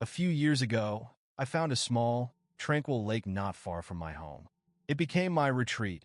A few years ago, I found a small, tranquil lake not far from my home. It became my retreat,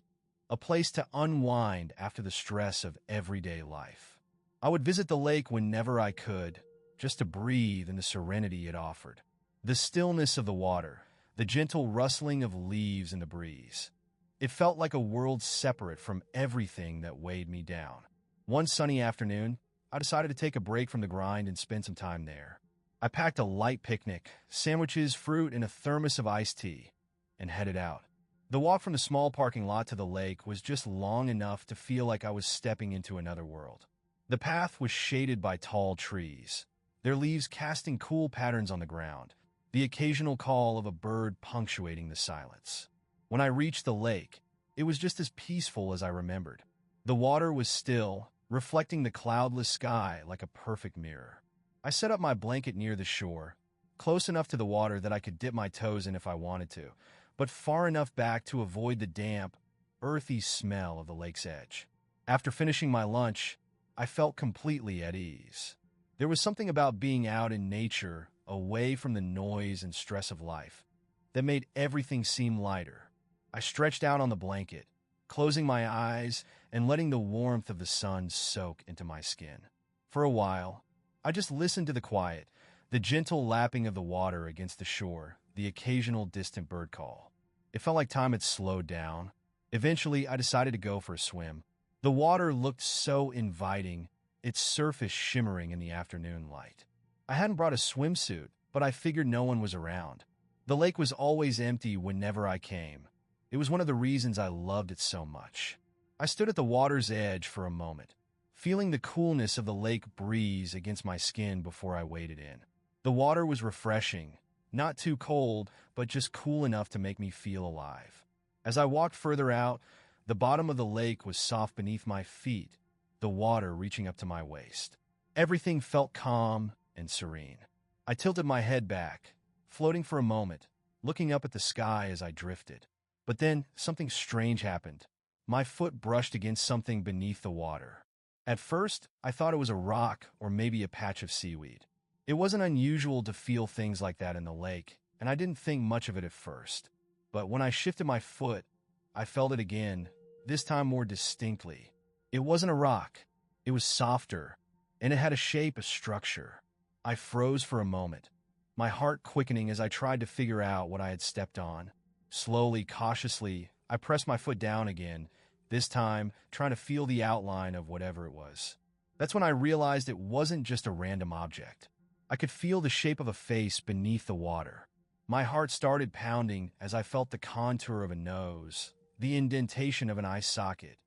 a place to unwind after the stress of everyday life. I would visit the lake whenever I could, just to breathe in the serenity it offered. The stillness of the water, the gentle rustling of leaves in the breeze. It felt like a world separate from everything that weighed me down. One sunny afternoon, I decided to take a break from the grind and spend some time there. I packed a light picnic, sandwiches, fruit, and a thermos of iced tea, and headed out. The walk from the small parking lot to the lake was just long enough to feel like I was stepping into another world. The path was shaded by tall trees, their leaves casting cool patterns on the ground, the occasional call of a bird punctuating the silence. When I reached the lake, it was just as peaceful as I remembered. The water was still, reflecting the cloudless sky like a perfect mirror. I set up my blanket near the shore, close enough to the water that I could dip my toes in if I wanted to, but far enough back to avoid the damp, earthy smell of the lake's edge. After finishing my lunch, I felt completely at ease. There was something about being out in nature, away from the noise and stress of life, that made everything seem lighter. I stretched out on the blanket, closing my eyes and letting the warmth of the sun soak into my skin. For a while, I just listened to the quiet, the gentle lapping of the water against the shore, the occasional distant bird call. It felt like time had slowed down. Eventually, I decided to go for a swim. The water looked so inviting, its surface shimmering in the afternoon light. I hadn't brought a swimsuit, but I figured no one was around. The lake was always empty whenever I came. It was one of the reasons I loved it so much. I stood at the water's edge for a moment, feeling the coolness of the lake breeze against my skin before I waded in. The water was refreshing, not too cold, but just cool enough to make me feel alive. As I walked further out, the bottom of the lake was soft beneath my feet, the water reaching up to my waist. Everything felt calm and serene. I tilted my head back, floating for a moment, looking up at the sky as I drifted. But then something strange happened. My foot brushed against something beneath the water. At first, I thought it was a rock or maybe a patch of seaweed. It wasn't unusual to feel things like that in the lake, and I didn't think much of it at first. But when I shifted my foot, I felt it again, this time more distinctly. It wasn't a rock. It was softer, and it had a shape, a structure. I froze for a moment, my heart quickening as I tried to figure out what I had stepped on. Slowly, cautiously, I pressed my foot down again, this time trying to feel the outline of whatever it was. That's when I realized it wasn't just a random object. I could feel the shape of a face beneath the water. My heart started pounding as I felt the contour of a nose, the indentation of an eye socket,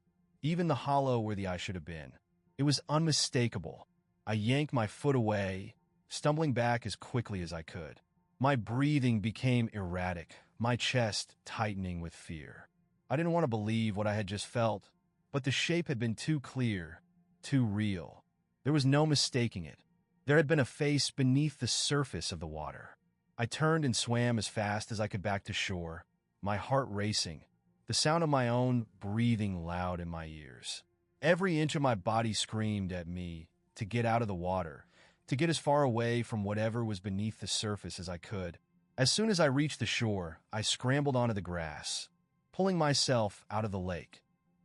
even the hollow where the eye should have been. It was unmistakable. I yanked my foot away, stumbling back as quickly as I could. My breathing became erratic, my chest tightening with fear. I didn't want to believe what I had just felt, but the shape had been too clear, too real. There was no mistaking it. There had been a face beneath the surface of the water. I turned and swam as fast as I could back to shore, my heart racing, the sound of my own breathing loud in my ears. Every inch of my body screamed at me to get out of the water, to get as far away from whatever was beneath the surface as I could. As soon as I reached the shore, I scrambled onto the grass, pulling myself out of the lake,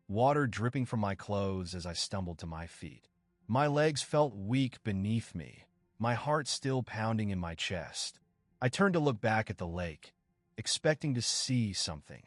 water dripping from my clothes as I stumbled to my feet. My legs felt weak beneath me, my heart still pounding in my chest. I turned to look back at the lake, expecting to see something.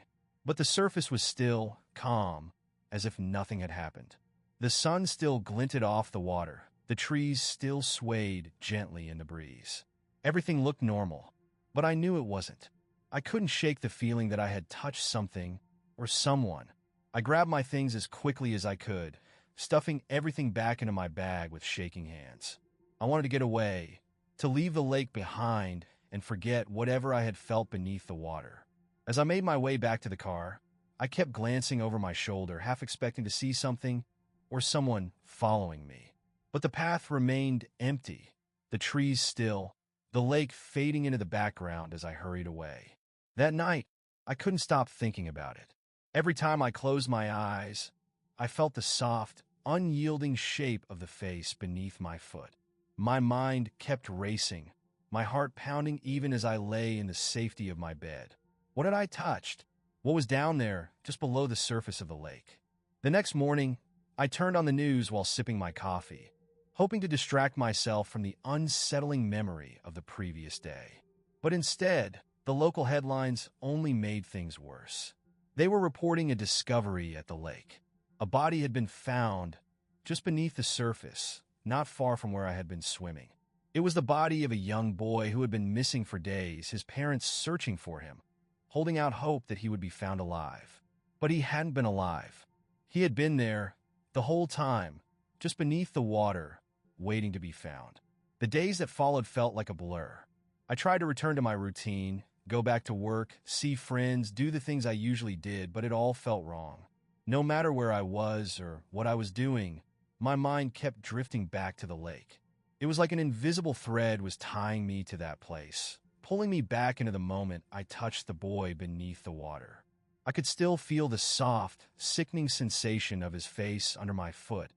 But the surface was still, calm, as if nothing had happened. The sun still glinted off the water, the trees still swayed gently in the breeze. Everything looked normal, but I knew it wasn't. I couldn't shake the feeling that I had touched something or someone. I grabbed my things as quickly as I could, stuffing everything back into my bag with shaking hands. I wanted to get away, to leave the lake behind and forget whatever I had felt beneath the water. As I made my way back to the car, I kept glancing over my shoulder, half expecting to see something or someone following me. But the path remained empty, the trees still, the lake fading into the background as I hurried away. That night, I couldn't stop thinking about it. Every time I closed my eyes, I felt the soft, unyielding shape of the face beneath my foot. My mind kept racing, my heart pounding even as I lay in the safety of my bed. What had I touched? What was down there, just below the surface of the lake? The next morning, I turned on the news while sipping my coffee, hoping to distract myself from the unsettling memory of the previous day. But instead, the local headlines only made things worse. They were reporting a discovery at the lake. A body had been found just beneath the surface, not far from where I had been swimming. It was the body of a young boy who had been missing for days, his parents searching for him, holding out hope that he would be found alive. But he hadn't been alive. He had been there the whole time, just beneath the water, waiting to be found. The days that followed felt like a blur. I tried to return to my routine, go back to work, see friends, do the things I usually did, but it all felt wrong. No matter where I was or what I was doing, my mind kept drifting back to the lake. It was like an invisible thread was tying me to that place, pulling me back into the moment I touched the boy beneath the water. I could still feel the soft, sickening sensation of his face under my foot,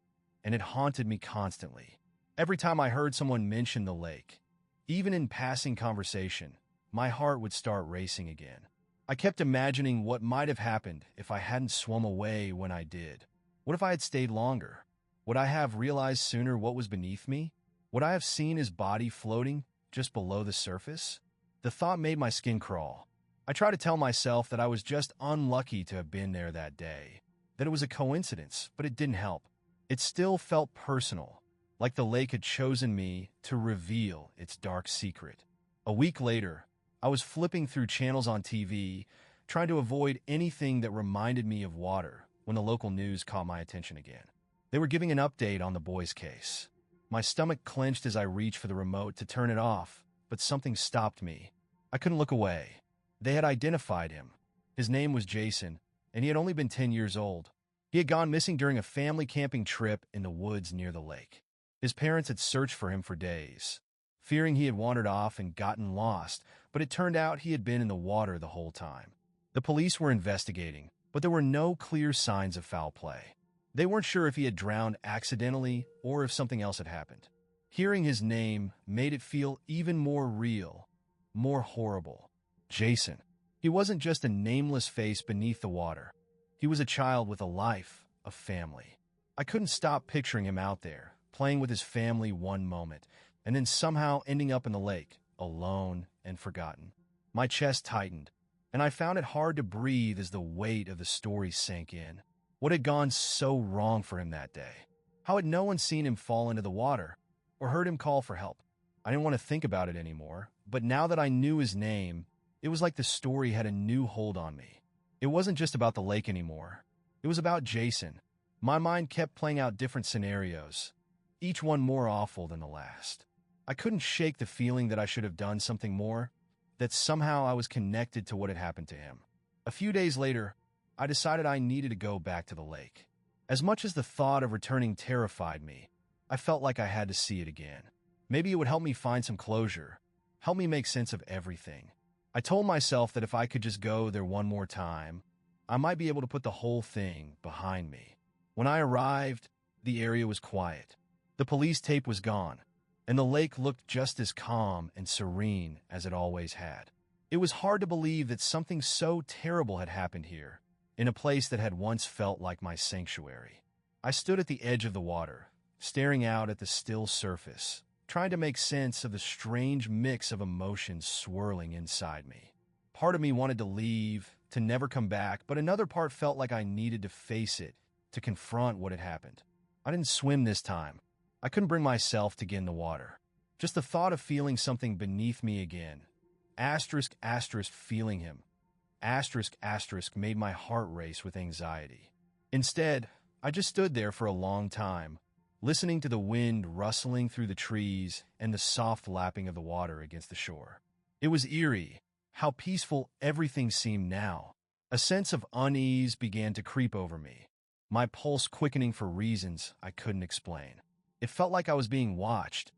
and it haunted me constantly. Every time I heard someone mention the lake, even in passing conversation, my heart would start racing again. I kept imagining what might have happened if I hadn't swum away when I did. What if I had stayed longer? Would I have realized sooner what was beneath me? Would I have seen his body floating just below the surface? The thought made my skin crawl. I tried to tell myself that I was just unlucky to have been there that day, that it was a coincidence, but it didn't help. It still felt personal, like the lake had chosen me to reveal its dark secret. A week later, I was flipping through channels on TV, trying to avoid anything that reminded me of water, when the local news caught my attention again. They were giving an update on the boy's case. My stomach clenched as I reached for the remote to turn it off, but something stopped me. I couldn't look away. They had identified him. His name was Jason, and he had only been 10 years old. He had gone missing during a family camping trip in the woods near the lake. His parents had searched for him for days, fearing he had wandered off and gotten lost, but it turned out he had been in the water the whole time. The police were investigating, but there were no clear signs of foul play. They weren't sure if he had drowned accidentally or if something else had happened. Hearing his name made it feel even more real, more horrible. Jason. He wasn't just a nameless face beneath the water. He was a child with a life, a family. I couldn't stop picturing him out there, playing with his family one moment, and then somehow ending up in the lake, alone and forgotten. My chest tightened, and I found it hard to breathe as the weight of the story sank in. What had gone so wrong for him that day? How had no one seen him fall into the water or heard him call for help? I didn't want to think about it anymore, but now that I knew his name, it was like the story had a new hold on me. It wasn't just about the lake anymore. It was about Jason. My mind kept playing out different scenarios, each one more awful than the last. I couldn't shake the feeling that I should have done something more, that somehow I was connected to what had happened to him. A few days later, I decided I needed to go back to the lake. As much as the thought of returning terrified me, I felt like I had to see it again. Maybe it would help me find some closure, help me make sense of everything. I told myself that if I could just go there one more time, I might be able to put the whole thing behind me. When I arrived, the area was quiet. The police tape was gone, and the lake looked just as calm and serene as it always had. It was hard to believe that something so terrible had happened here, in a place that had once felt like my sanctuary. I stood at the edge of the water, staring out at the still surface, trying to make sense of the strange mix of emotions swirling inside me. Part of me wanted to leave, to never come back, but another part felt like I needed to face it, to confront what had happened. I didn't swim this time. I couldn't bring myself to get in the water. Just the thought of feeling something beneath me again. Feeling him. Made my heart race with anxiety. Instead, I just stood there for a long time, listening to the wind rustling through the trees and the soft lapping of the water against the shore. It was eerie, how peaceful everything seemed now. A sense of unease began to creep over me, my pulse quickening for reasons I couldn't explain. It felt like I was being watched,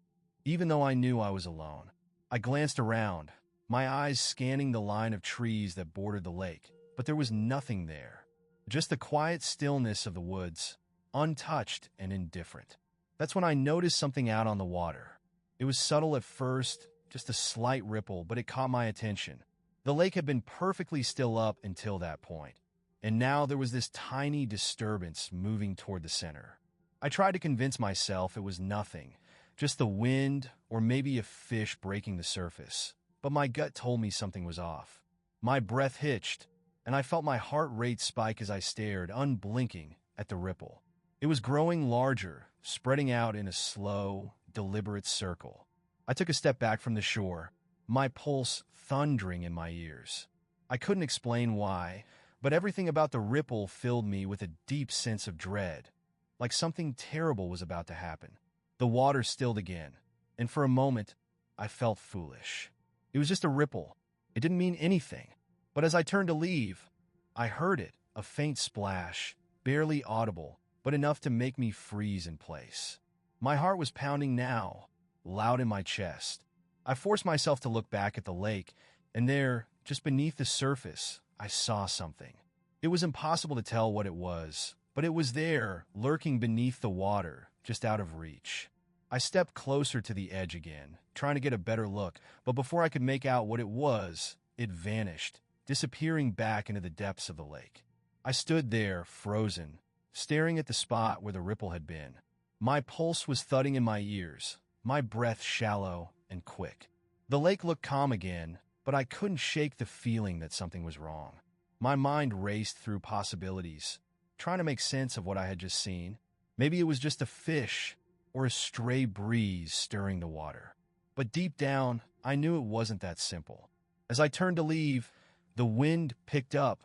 even though I knew I was alone. I glanced around, my eyes scanning the line of trees that bordered the lake, but there was nothing there. Just the quiet stillness of the woods, untouched and indifferent. That's when I noticed something out on the water. It was subtle at first, just a slight ripple, but it caught my attention. The lake had been perfectly still up until that point, and now there was this tiny disturbance moving toward the center. I tried to convince myself it was nothing, just the wind or maybe a fish breaking the surface, but my gut told me something was off. My breath hitched, and I felt my heart rate spike as I stared, unblinking, at the ripple. It was growing larger, spreading out in a slow, deliberate circle. I took a step back from the shore, my pulse thundering in my ears. I couldn't explain why, but everything about the ripple filled me with a deep sense of dread, like something terrible was about to happen. The water stilled again, and for a moment, I felt foolish. It was just a ripple. It didn't mean anything. But as I turned to leave, I heard it, a faint splash, barely audible, but enough to make me freeze in place. My heart was pounding now, loud in my chest. I forced myself to look back at the lake, and there, just beneath the surface, I saw something. It was impossible to tell what it was, but it was there, lurking beneath the water, just out of reach. I stepped closer to the edge again, trying to get a better look, but before I could make out what it was, it vanished, disappearing back into the depths of the lake. I stood there, frozen, staring at the spot where the ripple had been. My pulse was thudding in my ears, my breath shallow and quick. The lake looked calm again, but I couldn't shake the feeling that something was wrong. My mind raced through possibilities, trying to make sense of what I had just seen. Maybe it was just a fish or a stray breeze stirring the water. But deep down, I knew it wasn't that simple. As I turned to leave, the wind picked up,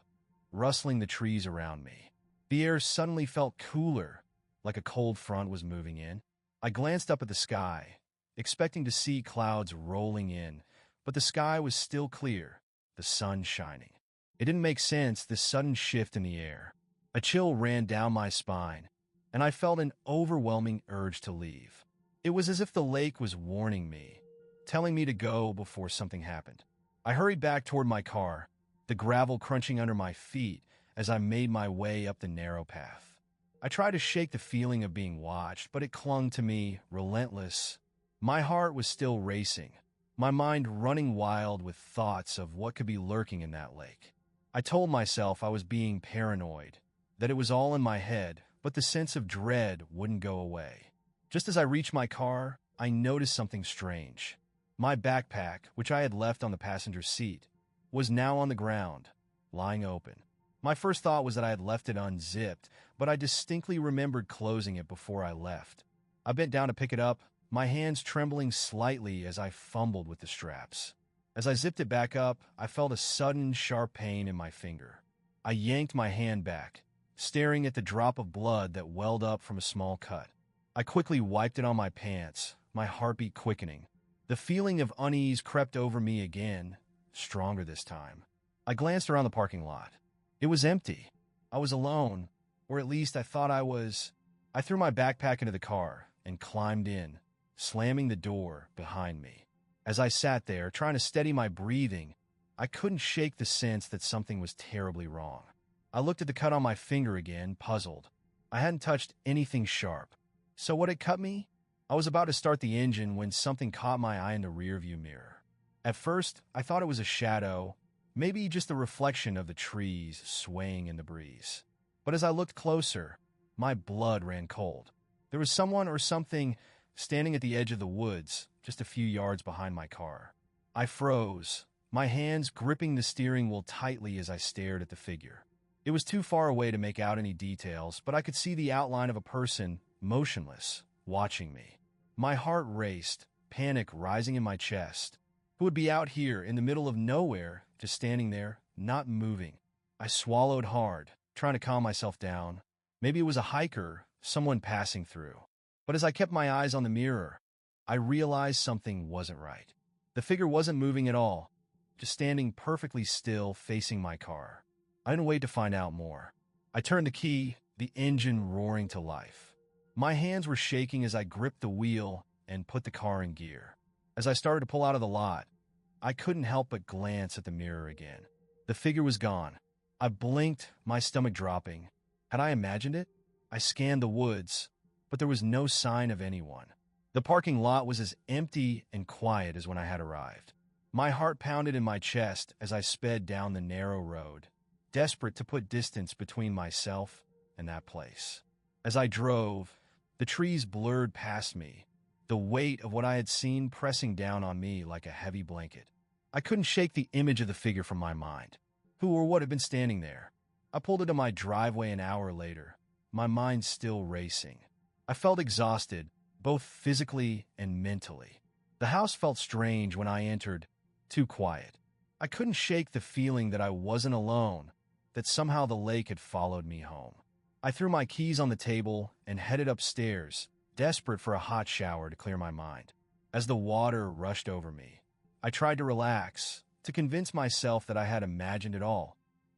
rustling the trees around me. The air suddenly felt cooler, like a cold front was moving in. I glanced up at the sky, expecting to see clouds rolling in, but the sky was still clear, the sun shining. It didn't make sense, this sudden shift in the air. A chill ran down my spine, and I felt an overwhelming urge to leave. It was as if the lake was warning me, telling me to go before something happened. I hurried back toward my car, the gravel crunching under my feet as I made my way up the narrow path. I tried to shake the feeling of being watched, but it clung to me, relentless. My heart was still racing, my mind running wild with thoughts of what could be lurking in that lake. I told myself I was being paranoid, that it was all in my head, but the sense of dread wouldn't go away. Just as I reached my car, I noticed something strange. My backpack, which I had left on the passenger seat, was now on the ground, lying open. My first thought was that I had left it unzipped, but I distinctly remembered closing it before I left. I bent down to pick it up, my hands trembling slightly as I fumbled with the straps. As I zipped it back up, I felt a sudden, sharp pain in my finger. I yanked my hand back, staring at the drop of blood that welled up from a small cut. I quickly wiped it on my pants, my heartbeat quickening. The feeling of unease crept over me again, stronger this time. I glanced around the parking lot. It was empty. I was alone, or at least I thought I was. I threw my backpack into the car and climbed in, slamming the door behind me. As I sat there, trying to steady my breathing, I couldn't shake the sense that something was terribly wrong. I looked at the cut on my finger again, puzzled. I hadn't touched anything sharp. So what had cut me? I was about to start the engine when something caught my eye in the rearview mirror. At first, I thought it was a shadow, maybe just the reflection of the trees swaying in the breeze. But as I looked closer, my blood ran cold. There was someone or something standing at the edge of the woods, just a few yards behind my car. I froze, my hands gripping the steering wheel tightly as I stared at the figure. It was too far away to make out any details, but I could see the outline of a person, motionless, watching me. My heart raced, panic rising in my chest. Who would be out here in the middle of nowhere, just standing there, not moving? I swallowed hard, trying to calm myself down. Maybe it was a hiker, someone passing through. But as I kept my eyes on the mirror, I realized something wasn't right. The figure wasn't moving at all, just standing perfectly still facing my car. I didn't wait to find out more. I turned the key, the engine roaring to life. My hands were shaking as I gripped the wheel and put the car in gear. As I started to pull out of the lot, I couldn't help but glance at the mirror again. The figure was gone. I blinked, my stomach dropping. Had I imagined it? I scanned the woods, but there was no sign of anyone. The parking lot was as empty and quiet as when I had arrived. My heart pounded in my chest as I sped down the narrow road, desperate to put distance between myself and that place. As I drove, the trees blurred past me, the weight of what I had seen pressing down on me like a heavy blanket. I couldn't shake the image of the figure from my mind. Who or what had been standing there? I pulled into my driveway an hour later, my mind still racing. I felt exhausted, both physically and mentally. The house felt strange when I entered, too quiet. I couldn't shake the feeling that I wasn't alone, that somehow the lake had followed me home. I threw my keys on the table and headed upstairs, desperate for a hot shower to clear my mind. As the water rushed over me, I tried to relax, to convince myself that I had imagined it all,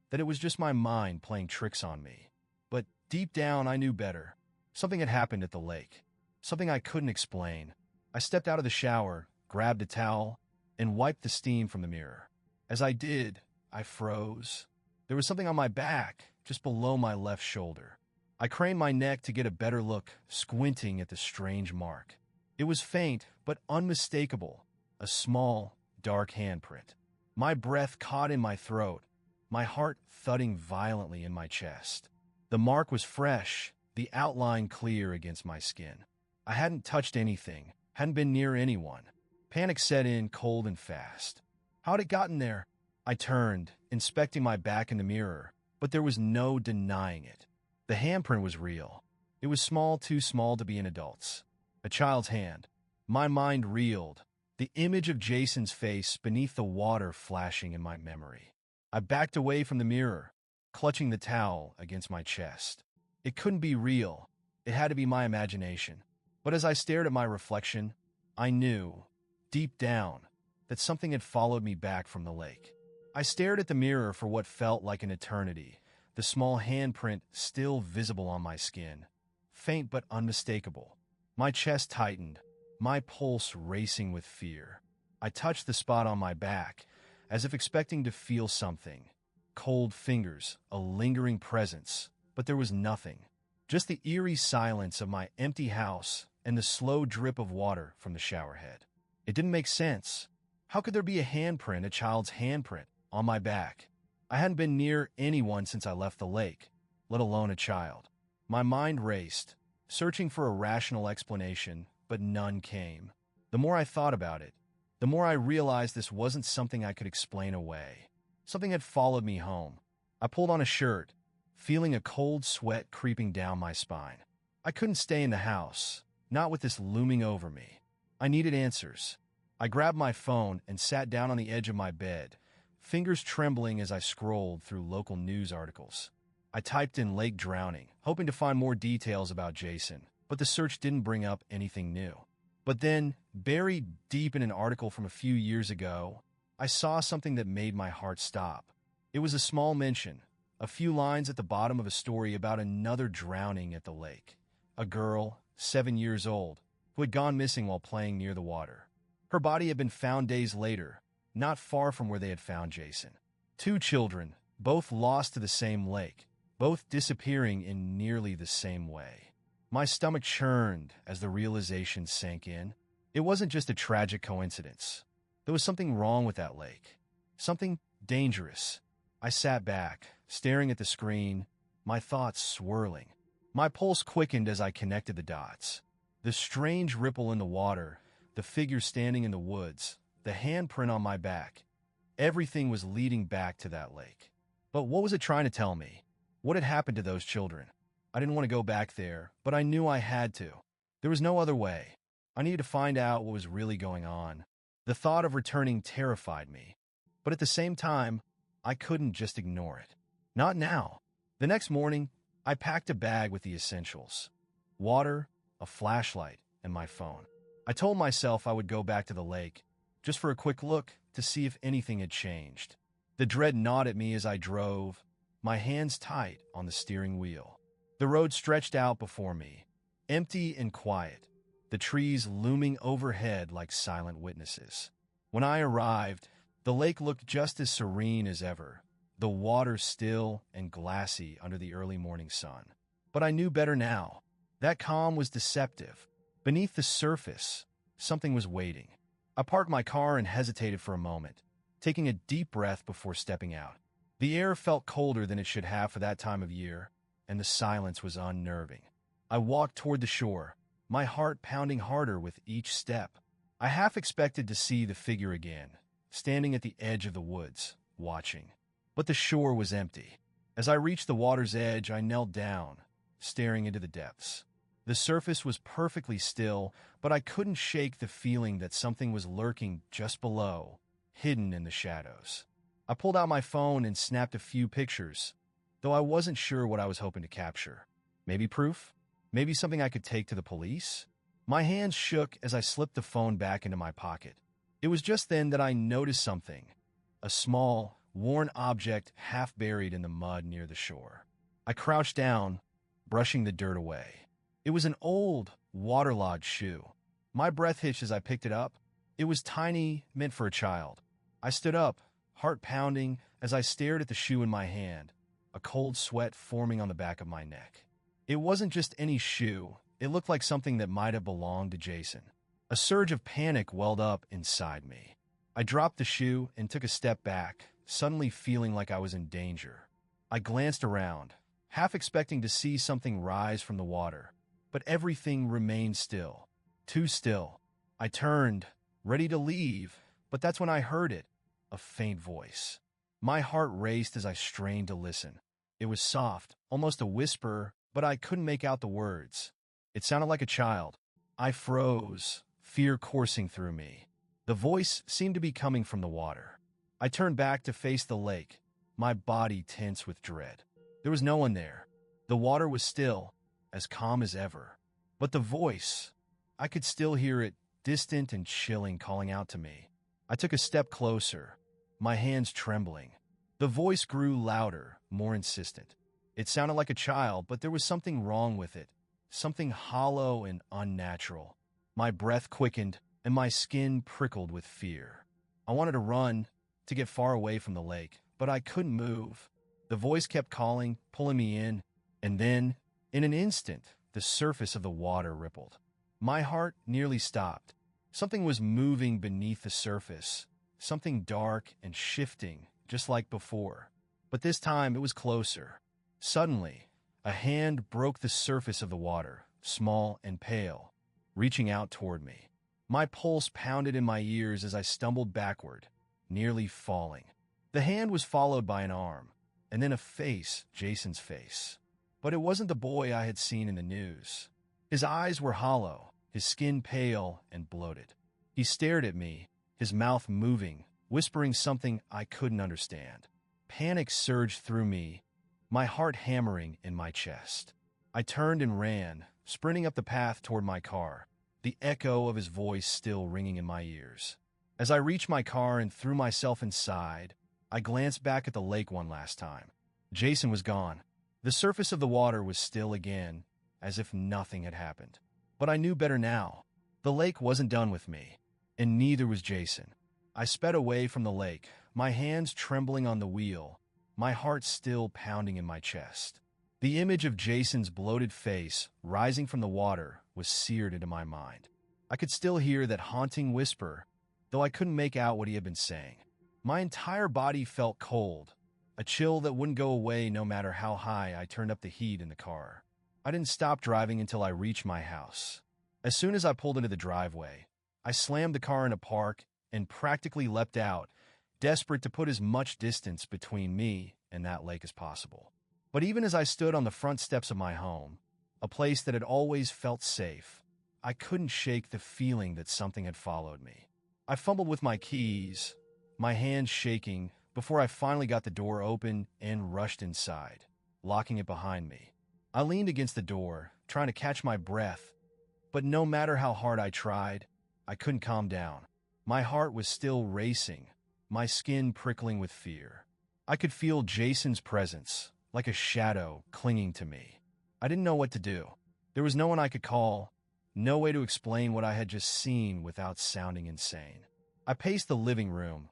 that it was just my mind playing tricks on me. But deep down, I knew better. Something had happened at the lake, something I couldn't explain. I stepped out of the shower, grabbed a towel, and wiped the steam from the mirror. As I did, I froze. There was something on my back, just below my left shoulder. I craned my neck to get a better look, squinting at the strange mark. It was faint, but unmistakable, a small, dark handprint. My breath caught in my throat, my heart thudding violently in my chest. The mark was fresh, the outline clear against my skin. I hadn't touched anything, hadn't been near anyone. Panic set in cold and fast. How'd it gotten there? I turned, inspecting my back in the mirror, but there was no denying it. The handprint was real. It was small, too small to be an adult's. A child's hand. My mind reeled, the image of Jason's face beneath the water flashing in my memory. I backed away from the mirror, clutching the towel against my chest. It couldn't be real. It had to be my imagination. But as I stared at my reflection, I knew, deep down, that something had followed me back from the lake. I stared at the mirror for what felt like an eternity, the small handprint still visible on my skin, faint but unmistakable. My chest tightened, my pulse racing with fear. I touched the spot on my back, as if expecting to feel something. Cold fingers, a lingering presence, but there was nothing. Just the eerie silence of my empty house and the slow drip of water from the shower head. It didn't make sense. How could there be a handprint, a child's handprint, on my back? I hadn't been near anyone since I left the lake, let alone a child. My mind raced, searching for a rational explanation, but none came. The more I thought about it, the more I realized this wasn't something I could explain away. Something had followed me home. I pulled on a shirt, feeling a cold sweat creeping down my spine. I couldn't stay in the house, not with this looming over me. I needed answers. I grabbed my phone and sat down on the edge of my bed, fingers trembling as I scrolled through local news articles. I typed in lake drowning, hoping to find more details about Jason, but the search didn't bring up anything new. But then, buried deep in an article from a few years ago, I saw something that made my heart stop. It was a small mention, a few lines at the bottom of a story about another drowning at the lake. A girl, 7 years old, who had gone missing while playing near the water. Her body had been found days later, not far from where they had found Jason. 2 children, both lost to the same lake, both disappearing in nearly the same way. My stomach churned as the realization sank in. It wasn't just a tragic coincidence. There was something wrong with that lake. Something dangerous. I sat back, staring at the screen, my thoughts swirling. My pulse quickened as I connected the dots. The strange ripple in the water, the figure standing in the woods, the handprint on my back. Everything was leading back to that lake. But what was it trying to tell me? What had happened to those children? I didn't want to go back there, but I knew I had to. There was no other way. I needed to find out what was really going on. The thought of returning terrified me. But at the same time, I couldn't just ignore it. Not now. The next morning, I packed a bag with the essentials. Water, a flashlight, and my phone. I told myself I would go back to the lake, just for a quick look to see if anything had changed. The dread gnawed at me as I drove, my hands tight on the steering wheel. The road stretched out before me, empty and quiet, the trees looming overhead like silent witnesses. When I arrived, the lake looked just as serene as ever, the water still and glassy under the early morning sun. But I knew better now. That calm was deceptive. Beneath the surface, something was waiting. I parked my car and hesitated for a moment, taking a deep breath before stepping out. The air felt colder than it should have for that time of year, and the silence was unnerving. I walked toward the shore, my heart pounding harder with each step. I half expected to see the figure again, standing at the edge of the woods, watching. But the shore was empty. As I reached the water's edge, I knelt down, staring into the depths. The surface was perfectly still, but I couldn't shake the feeling that something was lurking just below, hidden in the shadows. I pulled out my phone and snapped a few pictures, though I wasn't sure what I was hoping to capture. Maybe proof? Maybe something I could take to the police? My hands shook as I slipped the phone back into my pocket. It was just then that I noticed something, a small, worn object half buried in the mud near the shore. I crouched down, brushing the dirt away. It was an old, waterlogged shoe. My breath hitched as I picked it up. It was tiny, meant for a child. I stood up, heart pounding, as I stared at the shoe in my hand, a cold sweat forming on the back of my neck. It wasn't just any shoe. It looked like something that might have belonged to Jason. A surge of panic welled up inside me. I dropped the shoe and took a step back, suddenly feeling like I was in danger. I glanced around, half expecting to see something rise from the water, but everything remained still. Too still. I turned, ready to leave, but that's when I heard it, a faint voice. My heart raced as I strained to listen. It was soft, almost a whisper, but I couldn't make out the words. It sounded like a child. I froze, fear coursing through me. The voice seemed to be coming from the water. I turned back to face the lake, my body tense with dread. There was no one there. The water was still, as calm as ever. But the voice, I could still hear it, distant and chilling, calling out to me. I took a step closer, my hands trembling. The voice grew louder, more insistent. It sounded like a child, but there was something wrong with it, something hollow and unnatural. My breath quickened, and my skin prickled with fear. I wanted to run, to get far away from the lake, but I couldn't move. The voice kept calling, pulling me in, and then, in an instant, the surface of the water rippled. My heart nearly stopped. Something was moving beneath the surface, something dark and shifting, just like before. But this time it was closer. Suddenly, a hand broke the surface of the water, small and pale, reaching out toward me. My pulse pounded in my ears as I stumbled backward, nearly falling. The hand was followed by an arm, and then a face, Jason's face. But it wasn't the boy I had seen in the news. His eyes were hollow, his skin pale and bloated. He stared at me, his mouth moving, whispering something I couldn't understand. Panic surged through me, my heart hammering in my chest. I turned and ran, sprinting up the path toward my car, the echo of his voice still ringing in my ears. As I reached my car and threw myself inside, I glanced back at the lake one last time. Jason was gone. The surface of the water was still again, as if nothing had happened. But I knew better now. The lake wasn't done with me, and neither was Jason. I sped away from the lake, my hands trembling on the wheel, my heart still pounding in my chest. The image of Jason's bloated face rising from the water was seared into my mind. I could still hear that haunting whisper, though I couldn't make out what he had been saying. My entire body felt cold, a chill that wouldn't go away no matter how high I turned up the heat in the car. I didn't stop driving until I reached my house. As soon as I pulled into the driveway, I slammed the car in a park and practically leapt out, desperate to put as much distance between me and that lake as possible. But even as I stood on the front steps of my home, a place that had always felt safe, I couldn't shake the feeling that something had followed me. I fumbled with my keys, my hands shaking, before I finally got the door open and rushed inside, locking it behind me. I leaned against the door, trying to catch my breath, but no matter how hard I tried, I couldn't calm down. My heart was still racing, my skin prickling with fear. I could feel Jason's presence, like a shadow clinging to me. I didn't know what to do. There was no one I could call, no way to explain what I had just seen without sounding insane. I paced the living room,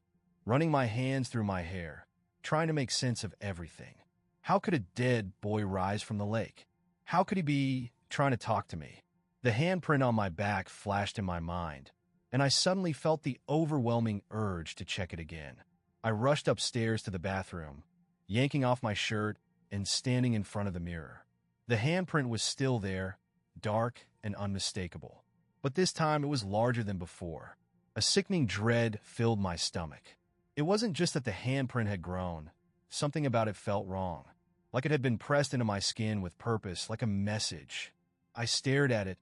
running my hands through my hair, trying to make sense of everything. How could a dead boy rise from the lake? How could he be trying to talk to me? The handprint on my back flashed in my mind, and I suddenly felt the overwhelming urge to check it again. I rushed upstairs to the bathroom, yanking off my shirt and standing in front of the mirror. The handprint was still there, dark and unmistakable. But this time it was larger than before. A sickening dread filled my stomach. It wasn't just that the handprint had grown. Something about it felt wrong, like it had been pressed into my skin with purpose, like a message. I stared at it,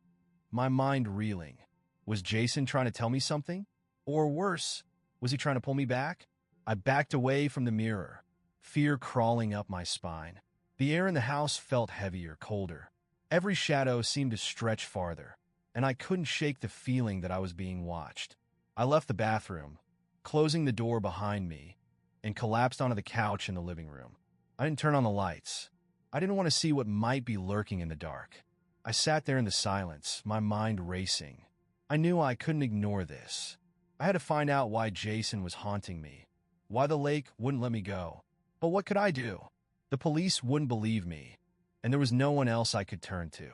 my mind reeling. Was Jason trying to tell me something? Or worse, was he trying to pull me back? I backed away from the mirror, fear crawling up my spine. The air in the house felt heavier, colder. Every shadow seemed to stretch farther, and I couldn't shake the feeling that I was being watched. I left the bathroom, closing the door behind me, and collapsed onto the couch in the living room. I didn't turn on the lights. I didn't want to see what might be lurking in the dark. I sat there in the silence, my mind racing. I knew I couldn't ignore this. I had to find out why Jason was haunting me, why the lake wouldn't let me go. But what could I do? The police wouldn't believe me, and there was no one else I could turn to.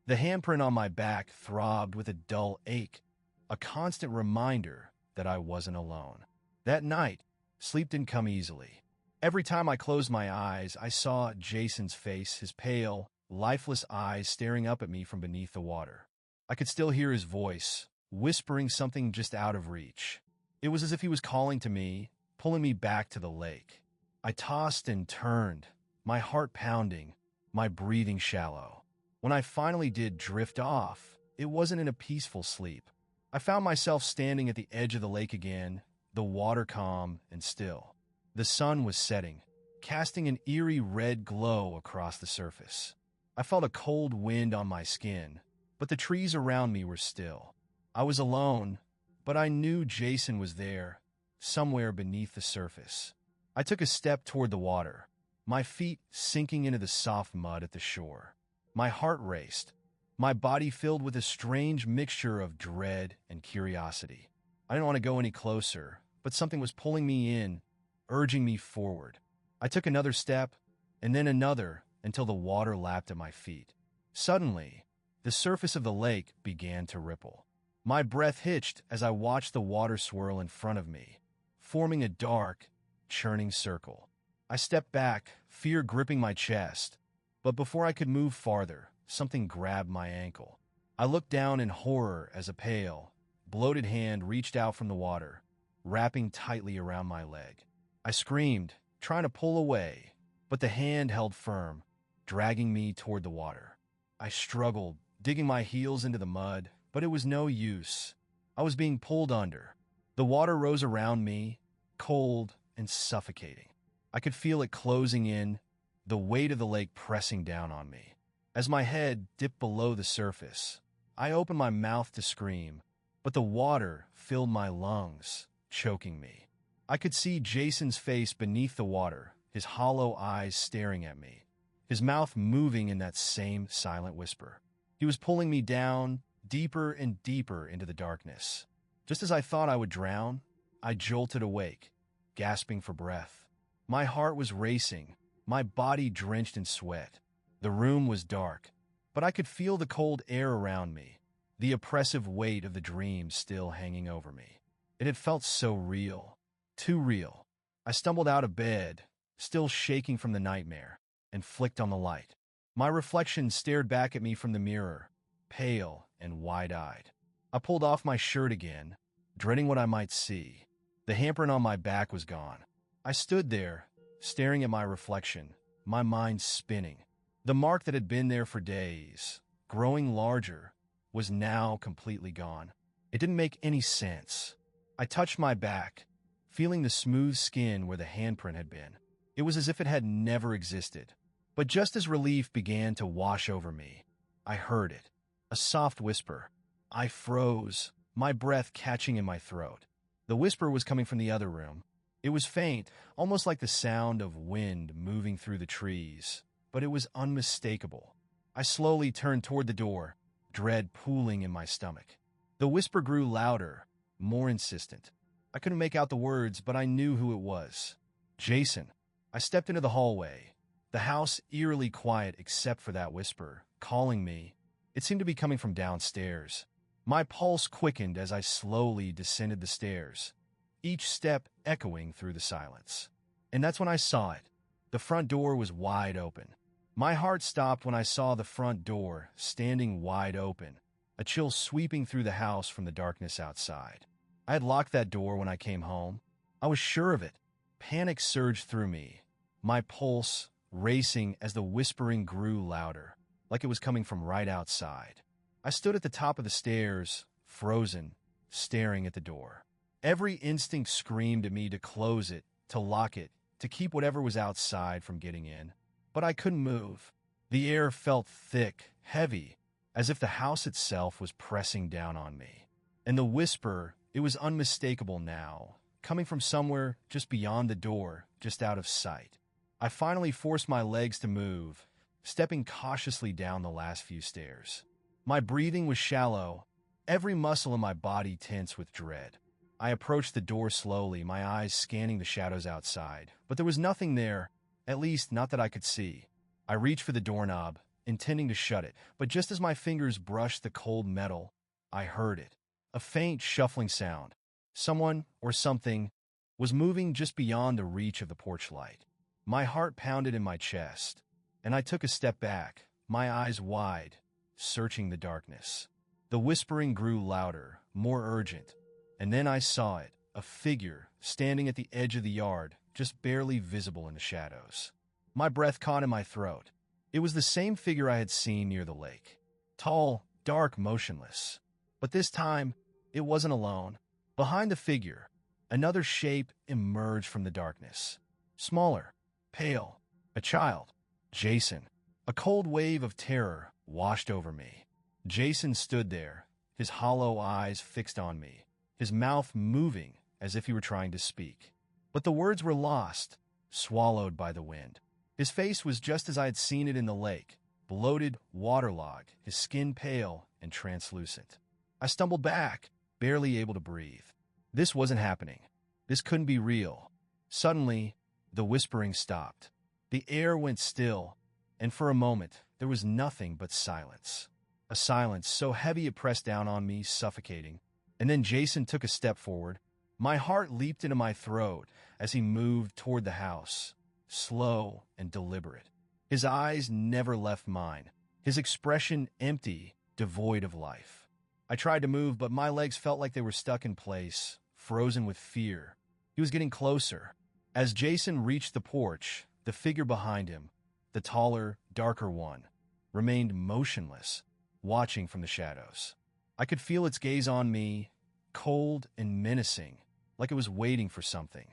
The handprint on my back throbbed with a dull ache, a constant reminder that I wasn't alone. That night, sleep didn't come easily. Every time I closed my eyes, I saw Jason's face, his pale, lifeless eyes staring up at me from beneath the water. I could still hear his voice, whispering something just out of reach. It was as if he was calling to me, pulling me back to the lake. I tossed and turned, my heart pounding, my breathing shallow. When I finally did drift off, it wasn't in a peaceful sleep. I found myself standing at the edge of the lake again, the water calm and still. The sun was setting, casting an eerie red glow across the surface. I felt a cold wind on my skin, but the trees around me were still. I was alone, but I knew Jason was there, somewhere beneath the surface. I took a step toward the water, my feet sinking into the soft mud at the shore. My heart raced, my body filled with a strange mixture of dread and curiosity. I didn't want to go any closer, but something was pulling me in, urging me forward. I took another step, and then another, until the water lapped at my feet. Suddenly, the surface of the lake began to ripple. My breath hitched as I watched the water swirl in front of me, forming a dark, churning circle. I stepped back, fear gripping my chest, but before I could move farther, something grabbed my ankle. I looked down in horror as a pale, bloated hand reached out from the water, wrapping tightly around my leg. I screamed, trying to pull away, but the hand held firm, dragging me toward the water. I struggled, digging my heels into the mud, but it was no use. I was being pulled under. The water rose around me, cold and suffocating. I could feel it closing in, the weight of the lake pressing down on me. As my head dipped below the surface, I opened my mouth to scream, but the water filled my lungs, choking me. I could see Jason's face beneath the water, his hollow eyes staring at me, his mouth moving in that same silent whisper. He was pulling me down, deeper and deeper into the darkness. Just as I thought I would drown, I jolted awake, gasping for breath. My heart was racing, my body drenched in sweat. The room was dark, but I could feel the cold air around me, the oppressive weight of the dream still hanging over me. It had felt so real, too real. I stumbled out of bed, still shaking from the nightmare, and flicked on the light. My reflection stared back at me from the mirror, pale and wide-eyed. I pulled off my shirt again, dreading what I might see. The handprint on my back was gone. I stood there, staring at my reflection, my mind spinning. The mark that had been there for days, growing larger, was now completely gone. It didn't make any sense. I touched my back, feeling the smooth skin where the handprint had been. It was as if it had never existed. But just as relief began to wash over me, I heard it, a soft whisper. I froze, my breath catching in my throat. The whisper was coming from the other room. It was faint, almost like the sound of wind moving through the trees, but it was unmistakable. I slowly turned toward the door, dread pooling in my stomach. The whisper grew louder, more insistent. I couldn't make out the words, but I knew who it was. Jason. I stepped into the hallway, the house eerily quiet except for that whisper, calling me. It seemed to be coming from downstairs. My pulse quickened as I slowly descended the stairs, each step echoing through the silence. And that's when I saw it. The front door was wide open. My heart stopped when I saw the front door standing wide open, a chill sweeping through the house from the darkness outside. I had locked that door when I came home. I was sure of it. Panic surged through me, my pulse racing as the whispering grew louder, like it was coming from right outside. I stood at the top of the stairs, frozen, staring at the door. Every instinct screamed at me to close it, to lock it, to keep whatever was outside from getting in. But I couldn't move. The air felt thick, heavy, as if the house itself was pressing down on me. And the whisper, it was unmistakable now, coming from somewhere just beyond the door, just out of sight. I finally forced my legs to move, stepping cautiously down the last few stairs. My breathing was shallow, every muscle in my body tense with dread. I approached the door slowly, my eyes scanning the shadows outside, but there was nothing there, at least not that I could see. I reached for the doorknob, intending to shut it, but just as my fingers brushed the cold metal, I heard it. A faint shuffling sound. Someone, or something, was moving just beyond the reach of the porch light. My heart pounded in my chest, and I took a step back, my eyes wide, searching the darkness. The whispering grew louder, more urgent, and then I saw it, a figure standing at the edge of the yard, just barely visible in the shadows. My breath caught in my throat. It was the same figure I had seen near the lake. Tall, dark, motionless. But this time, it wasn't alone. Behind the figure, another shape emerged from the darkness. Smaller, pale, a child. Jason. A cold wave of terror washed over me. Jason stood there, his hollow eyes fixed on me, his mouth moving as if he were trying to speak. But the words were lost, swallowed by the wind. His face was just as I had seen it in the lake, bloated, waterlogged, his skin pale and translucent. I stumbled back, barely able to breathe. This wasn't happening. This couldn't be real. Suddenly, the whispering stopped. The air went still, and for a moment, there was nothing but silence. A silence so heavy it pressed down on me, suffocating. And then Jason took a step forward. My heart leaped into my throat as he moved toward the house, slow and deliberate. His eyes never left mine, his expression empty, devoid of life. I tried to move, but my legs felt like they were stuck in place, frozen with fear. He was getting closer. As Jason reached the porch, the figure behind him, the taller, darker one, remained motionless, watching from the shadows. I could feel its gaze on me, cold and menacing, like it was waiting for something.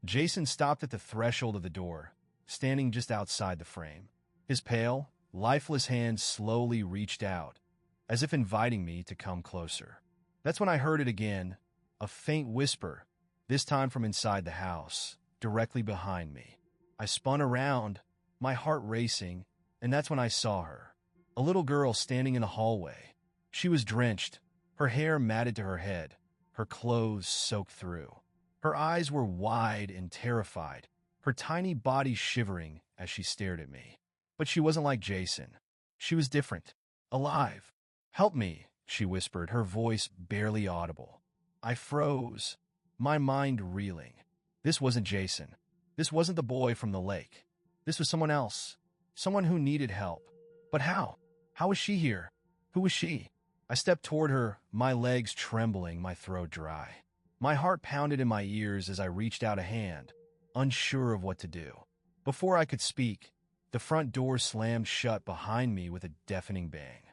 Jason stopped at the threshold of the door, standing just outside the frame. His pale, lifeless hand slowly reached out, as if inviting me to come closer. That's when I heard it again, a faint whisper, this time from inside the house, directly behind me. I spun around, my heart racing, and that's when I saw her. A little girl standing in a hallway. She was drenched, her hair matted to her head, her clothes soaked through. Her eyes were wide and terrified, her tiny body shivering as she stared at me. But she wasn't like Jason. She was different, alive. "Help me," she whispered, her voice barely audible. I froze, my mind reeling. This wasn't Jason. This wasn't the boy from the lake. This was someone else, someone who needed help. But how? How was she here? Who was she? I stepped toward her, my legs trembling, my throat dry. My heart pounded in my ears as I reached out a hand, unsure of what to do. Before I could speak, the front door slammed shut behind me with a deafening bang.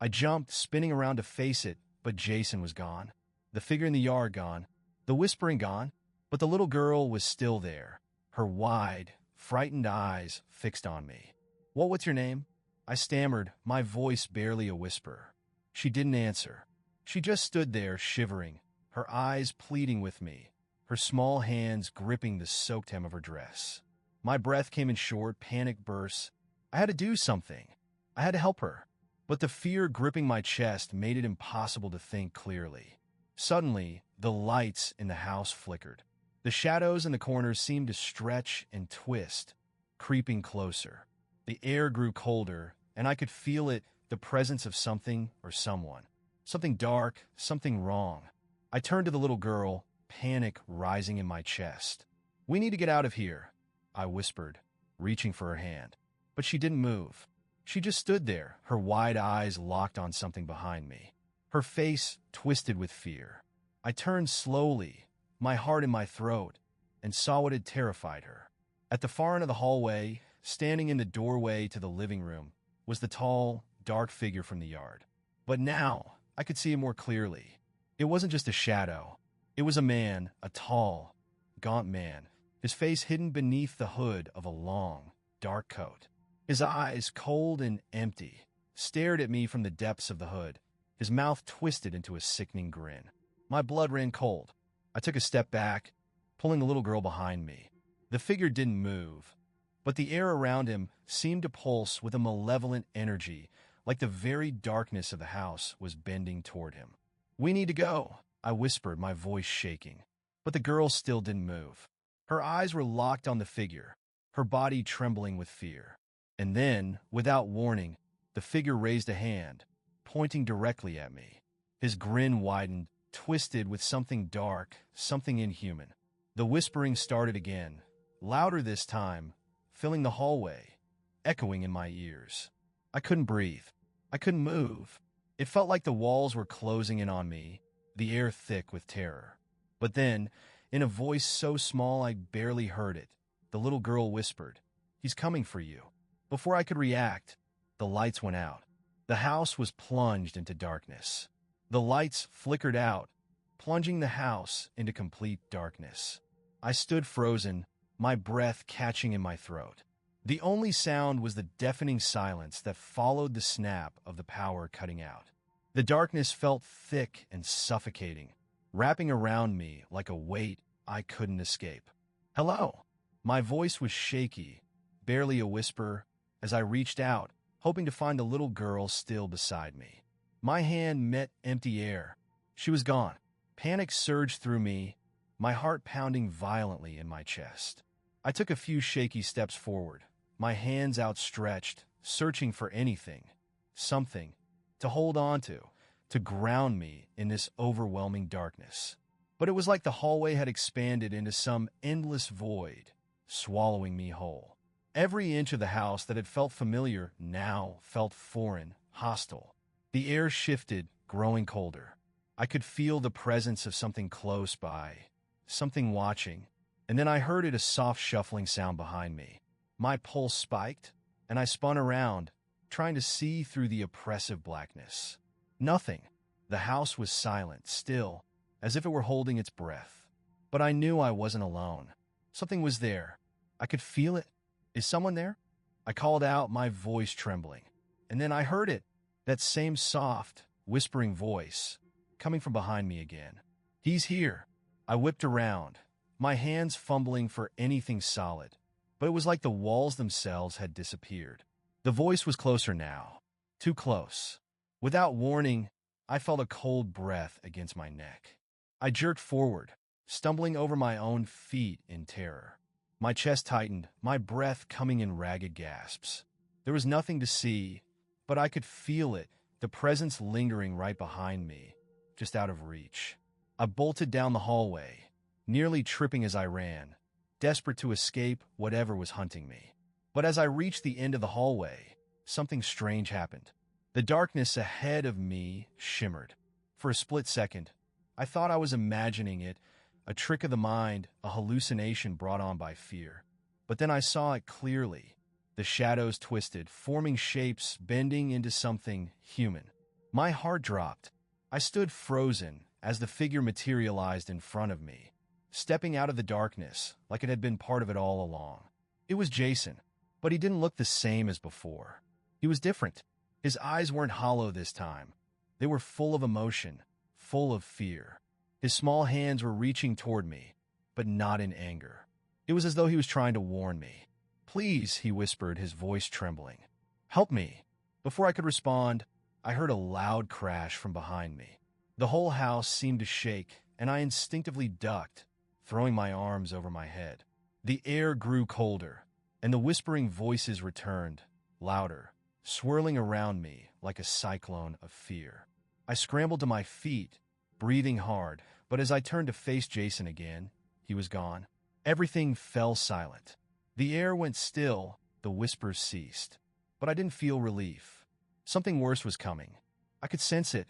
I jumped, spinning around to face it, but Jason was gone. The figure in the yard gone, the whispering gone, but the little girl was still there, her wide, frightened eyes fixed on me. What's your name?" I stammered, my voice barely a whisper. She didn't answer. She just stood there, shivering, her eyes pleading with me, her small hands gripping the soaked hem of her dress. My breath came in short, panic bursts. I had to do something. I had to help her. But the fear gripping my chest made it impossible to think clearly. Suddenly, the lights in the house flickered. The shadows in the corners seemed to stretch and twist, creeping closer. The air grew colder, and I could feel it the presence of something or someone. Something dark, something wrong. I turned to the little girl, panic rising in my chest. "We need to get out of here," I whispered, reaching for her hand. But she didn't move. She just stood there, her wide eyes locked on something behind me, her face twisted with fear. I turned slowly, my heart in my throat, and saw what had terrified her. At the far end of the hallway, standing in the doorway to the living room, was the tall, dark figure from the yard. But now, I could see it more clearly. It wasn't just a shadow. It was a man, a tall, gaunt man, his face hidden beneath the hood of a long, dark coat. His eyes, cold and empty, stared at me from the depths of the hood, his mouth twisted into a sickening grin. My blood ran cold. I took a step back, pulling the little girl behind me. The figure didn't move, but the air around him seemed to pulse with a malevolent energy, like the very darkness of the house was bending toward him. "We need to go," I whispered, my voice shaking. But the girl still didn't move. Her eyes were locked on the figure, her body trembling with fear. And then, without warning, the figure raised a hand, pointing directly at me. His grin widened, twisted with something dark, something inhuman. The whispering started again, louder this time, filling the hallway, echoing in my ears. I couldn't breathe. I couldn't move. It felt like the walls were closing in on me, the air thick with terror. But then, in a voice so small I barely heard it, the little girl whispered, "He's coming for you." Before I could react, the lights went out. The house was plunged into darkness. The lights flickered out, plunging the house into complete darkness. I stood frozen, my breath catching in my throat. The only sound was the deafening silence that followed the snap of the power cutting out. The darkness felt thick and suffocating, wrapping around me like a weight I couldn't escape. "Hello." My voice was shaky, barely a whisper, as I reached out, hoping to find the little girl still beside me. My hand met empty air. She was gone. Panic surged through me, my heart pounding violently in my chest. I took a few shaky steps forward, my hands outstretched, searching for anything, something, to hold on to ground me in this overwhelming darkness. But it was like the hallway had expanded into some endless void, swallowing me whole. Every inch of the house that had felt familiar now felt foreign, hostile. The air shifted, growing colder. I could feel the presence of something close by, something watching, and then I heard a soft shuffling sound behind me. My pulse spiked, and I spun around, trying to see through the oppressive blackness. Nothing. The house was silent, still, as if it were holding its breath. But I knew I wasn't alone. Something was there. I could feel it. "Is someone there?" I called out, my voice trembling. And then I heard it, that same soft, whispering voice, coming from behind me again. "He's here." I whipped around, my hands fumbling for anything solid. But it was like the walls themselves had disappeared. The voice was closer now, too close. Without warning, I felt a cold breath against my neck. I jerked forward, stumbling over my own feet in terror. My chest tightened, my breath coming in ragged gasps. There was nothing to see, but I could feel it, the presence lingering right behind me, just out of reach. I bolted down the hallway, nearly tripping as I ran, desperate to escape whatever was hunting me. But as I reached the end of the hallway, something strange happened. The darkness ahead of me shimmered. For a split second, I thought I was imagining it, a trick of the mind, a hallucination brought on by fear. But then I saw it clearly. The shadows twisted, forming shapes, bending into something human. My heart dropped. I stood frozen as the figure materialized in front of me, stepping out of the darkness like it had been part of it all along. It was Jason, but he didn't look the same as before. He was different. His eyes weren't hollow this time. They were full of emotion, full of fear. His small hands were reaching toward me, but not in anger. It was as though he was trying to warn me. "Please," he whispered, his voice trembling. "Help me." Before I could respond, I heard a loud crash from behind me. The whole house seemed to shake, and I instinctively ducked, throwing my arms over my head. The air grew colder, and the whispering voices returned, louder, swirling around me like a cyclone of fear. I scrambled to my feet, breathing hard, but as I turned to face Jason again, he was gone. Everything fell silent. The air went still, the whispers ceased. But I didn't feel relief. Something worse was coming. I could sense it.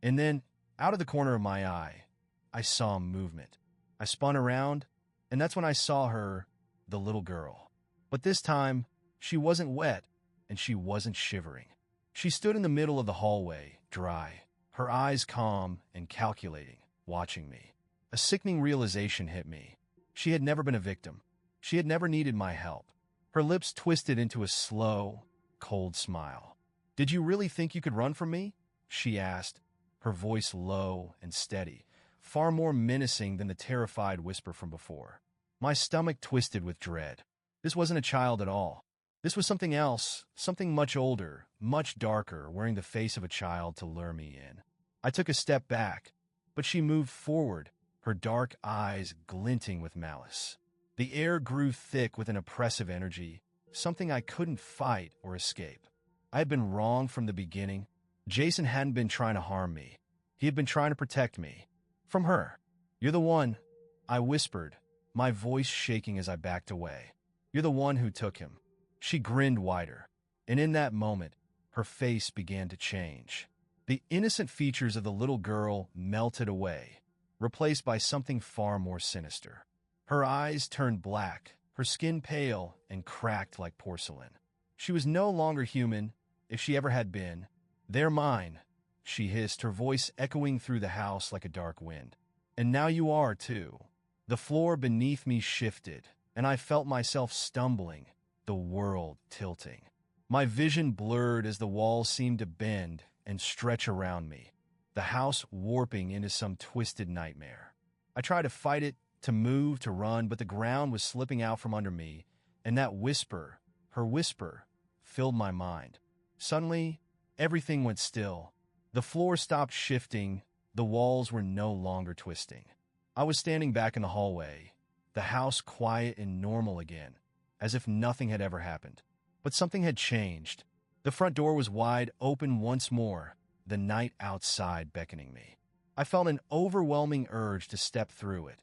And then, out of the corner of my eye, I saw movement. I spun around, and that's when I saw her, the little girl. But this time, she wasn't wet, and she wasn't shivering. She stood in the middle of the hallway, dry, her eyes calm and calculating, watching me. A sickening realization hit me. She had never been a victim. She had never needed my help. Her lips twisted into a slow, cold smile. "Did you really think you could run from me?" she asked, her voice low and steady, far more menacing than the terrified whisper from before. My stomach twisted with dread. This wasn't a child at all. This was something else, something much older, much darker, wearing the face of a child to lure me in. I took a step back, but she moved forward, her dark eyes glinting with malice. The air grew thick with an oppressive energy, something I couldn't fight or escape. I had been wrong from the beginning. Jason hadn't been trying to harm me. He had been trying to protect me. From her. "You're the one," I whispered, my voice shaking as I backed away. "You're the one who took him." She grinned wider, and in that moment, her face began to change. The innocent features of the little girl melted away, replaced by something far more sinister. Her eyes turned black, her skin pale and cracked like porcelain. She was no longer human, if she ever had been. "They're mine," she hissed, her voice echoing through the house like a dark wind. "And now you are, too." The floor beneath me shifted, and I felt myself stumbling, the world tilting. My vision blurred as the walls seemed to bend and stretch around me, the house warping into some twisted nightmare. I tried to fight it, to move, to run, but the ground was slipping out from under me, and that whisper, her whisper, filled my mind. Suddenly, everything went still. The floor stopped shifting, the walls were no longer twisting. I was standing back in the hallway, the house quiet and normal again, as if nothing had ever happened. But something had changed. The front door was wide open once more, the night outside beckoning me. I felt an overwhelming urge to step through it,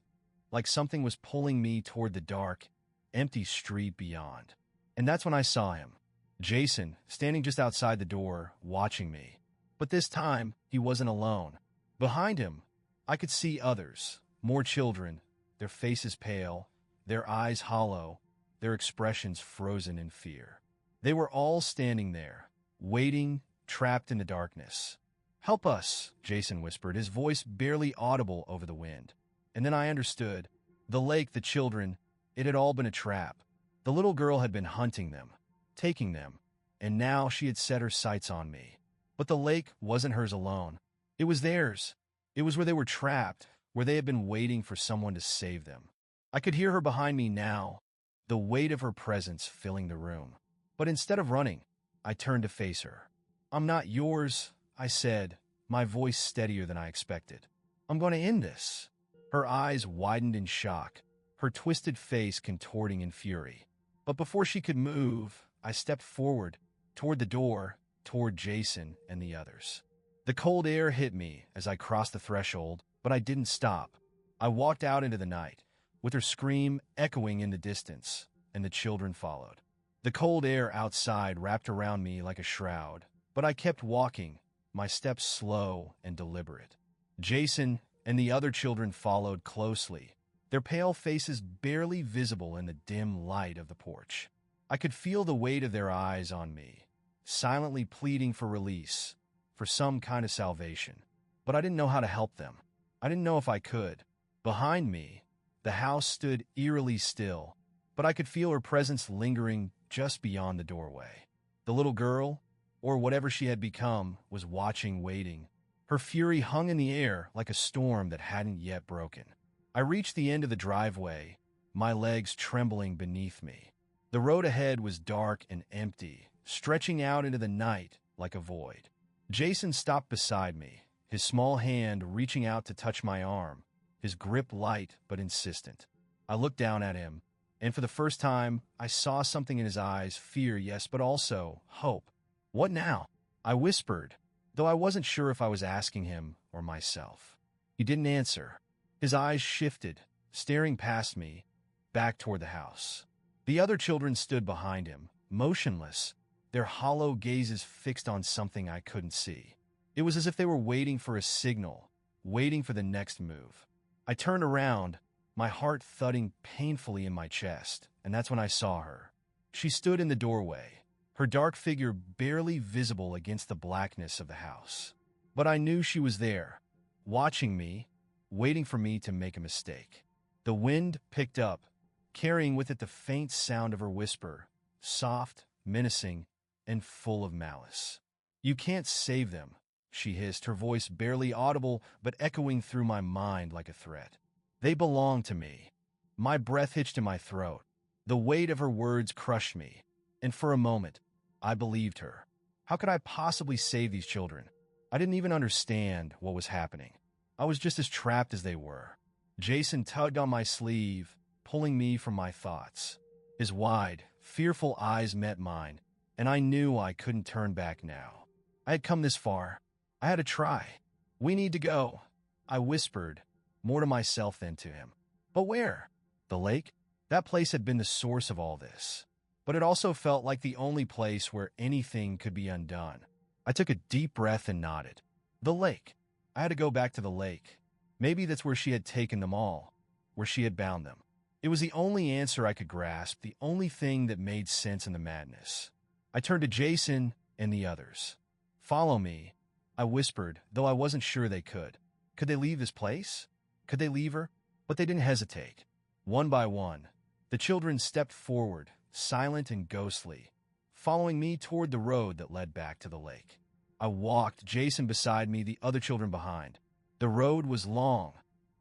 like something was pulling me toward the dark, empty street beyond. And that's when I saw him. Jason, standing just outside the door, watching me. But this time, he wasn't alone. Behind him, I could see others, more children, their faces pale, their eyes hollow, their expressions frozen in fear. They were all standing there, waiting, trapped in the darkness. "Help us," Jason whispered, his voice barely audible over the wind. And then I understood. The lake, the children, it had all been a trap. The little girl had been hunting them, taking them, and now she had set her sights on me. But the lake wasn't hers alone. It was theirs. It was where they were trapped, where they had been waiting for someone to save them. I could hear her behind me now, the weight of her presence filling the room. But instead of running, I turned to face her. "I'm not yours," I said, my voice steadier than I expected. "I'm going to end this." Her eyes widened in shock, her twisted face contorting in fury. But before she could move, I stepped forward, toward the door, toward Jason and the others. The cold air hit me as I crossed the threshold, but I didn't stop. I walked out into the night, with her scream echoing in the distance, and the children followed. The cold air outside wrapped around me like a shroud, but I kept walking, my steps slow and deliberate. Jason and the other children followed closely, their pale faces barely visible in the dim light of the porch. I could feel the weight of their eyes on me, silently pleading for release, for some kind of salvation. But I didn't know how to help them. I didn't know if I could. Behind me, the house stood eerily still, but I could feel her presence lingering just beyond the doorway. The little girl, or whatever she had become, was watching, waiting. Her fury hung in the air like a storm that hadn't yet broken. I reached the end of the driveway, my legs trembling beneath me. The road ahead was dark and empty, stretching out into the night like a void. Jason stopped beside me, his small hand reaching out to touch my arm, his grip light but insistent. I looked down at him, and for the first time, I saw something in his eyes, fear, yes, but also hope. "What now?" I whispered, though I wasn't sure if I was asking him or myself. He didn't answer. His eyes shifted, staring past me, back toward the house. The other children stood behind him, motionless, their hollow gazes fixed on something I couldn't see. It was as if they were waiting for a signal, waiting for the next move. I turned around, my heart thudding painfully in my chest, and that's when I saw her. She stood in the doorway, her dark figure barely visible against the blackness of the house. But I knew she was there, watching me, waiting for me to make a mistake. The wind picked up, carrying with it the faint sound of her whisper, soft, menacing, and full of malice. "You can't save them," she hissed, her voice barely audible but echoing through my mind like a threat. "They belong to me." My breath hitched in my throat. The weight of her words crushed me, and for a moment, I believed her. How could I possibly save these children? I didn't even understand what was happening. I was just as trapped as they were. Jason tugged on my sleeve, pulling me from my thoughts. His wide, fearful eyes met mine, and I knew I couldn't turn back now. I had come this far. I had to try. "We need to go," I whispered, more to myself than to him. But where? The lake? That place had been the source of all this. But it also felt like the only place where anything could be undone. I took a deep breath and nodded. The lake. I had to go back to the lake. Maybe that's where she had taken them all, where she had bound them. It was the only answer I could grasp, the only thing that made sense in the madness. I turned to Jason and the others. "Follow me," I whispered, though I wasn't sure they could. Could they leave this place? Could they leave her? But they didn't hesitate. One by one, the children stepped forward, silent and ghostly, following me toward the road that led back to the lake. I walked, Jason beside me, the other children behind. The road was long,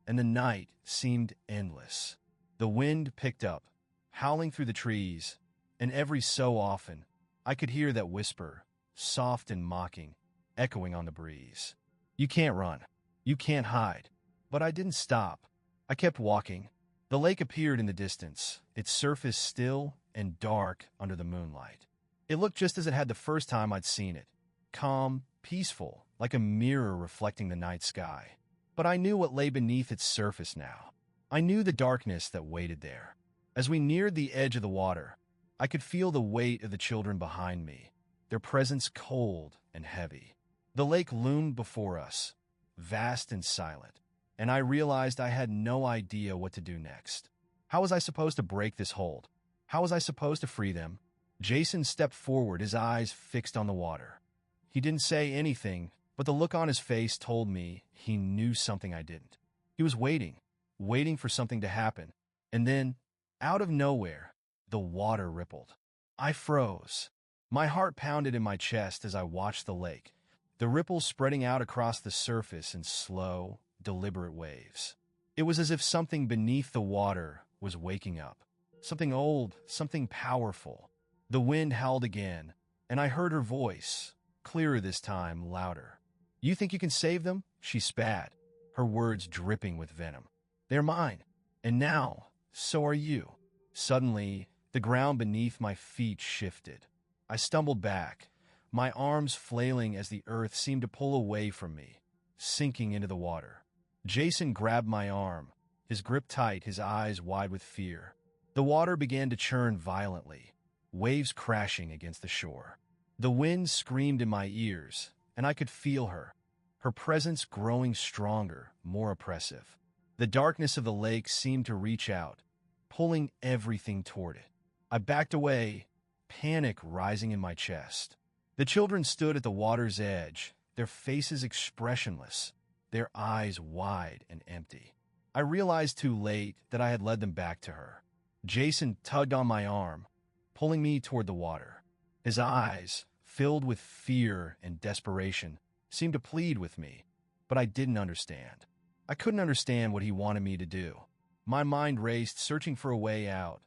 and the night seemed endless. The wind picked up, howling through the trees, and every so often, I could hear that whisper, soft and mocking, echoing on the breeze. "You can't run. You can't hide." But I didn't stop. I kept walking. The lake appeared in the distance, its surface still and dark under the moonlight. It looked just as it had the first time I'd seen it, calm, peaceful, like a mirror reflecting the night sky. But I knew what lay beneath its surface now. I knew the darkness that waited there. As we neared the edge of the water, I could feel the weight of the children behind me, their presence cold and heavy. The lake loomed before us, vast and silent, and I realized I had no idea what to do next. How was I supposed to break this hold? How was I supposed to free them? Jason stepped forward, his eyes fixed on the water. He didn't say anything, but the look on his face told me he knew something I didn't. He was waiting for something to happen. And then, out of nowhere, the water rippled. I froze. My heart pounded in my chest as I watched the lake, the ripples spreading out across the surface in slow, deliberate waves. It was as if something beneath the water was waking up. Something old, something powerful. The wind howled again, and I heard her voice, clearer this time, louder. "You think you can save them?" she spat, her words dripping with venom. "They're mine, and now, so are you." Suddenly, the ground beneath my feet shifted. I stumbled back, my arms flailing as the earth seemed to pull away from me, sinking into the water. Jason grabbed my arm, his grip tight, his eyes wide with fear. The water began to churn violently, waves crashing against the shore. The wind screamed in my ears, and I could feel her presence growing stronger, more oppressive. The darkness of the lake seemed to reach out, pulling everything toward it. I backed away, panic rising in my chest. The children stood at the water's edge, their faces expressionless, their eyes wide and empty. I realized too late that I had led them back to her. Jason tugged on my arm, pulling me toward the water. His eyes, filled with fear and desperation, seemed to plead with me, but I didn't understand. I couldn't understand what he wanted me to do. My mind raced, searching for a way out,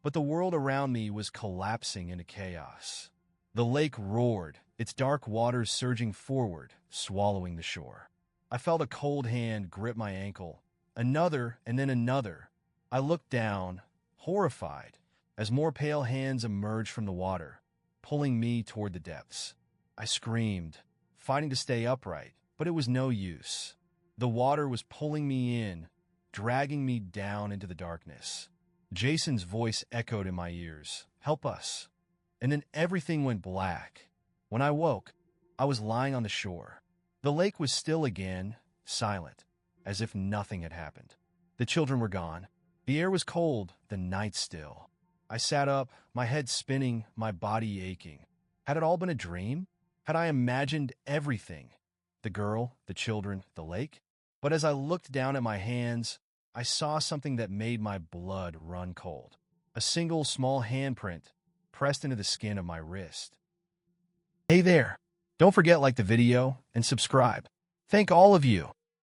but the world around me was collapsing into chaos. The lake roared, its dark waters surging forward, swallowing the shore. I felt a cold hand grip my ankle, another and then another. I looked down, horrified, as more pale hands emerged from the water, pulling me toward the depths. I screamed, fighting to stay upright, but it was no use. The water was pulling me in, dragging me down into the darkness. Jason's voice echoed in my ears, "Help us." And then everything went black. When I woke, I was lying on the shore. The lake was still again, silent, as if nothing had happened. The children were gone. The air was cold, the night still. I sat up, my head spinning, my body aching. Had it all been a dream? Had I imagined everything? The girl, the children, the lake? But as I looked down at my hands, I saw something that made my blood run cold. A single small handprint pressed into the skin of my wrist. Hey there! Don't forget to like the video and subscribe. Thank all of you.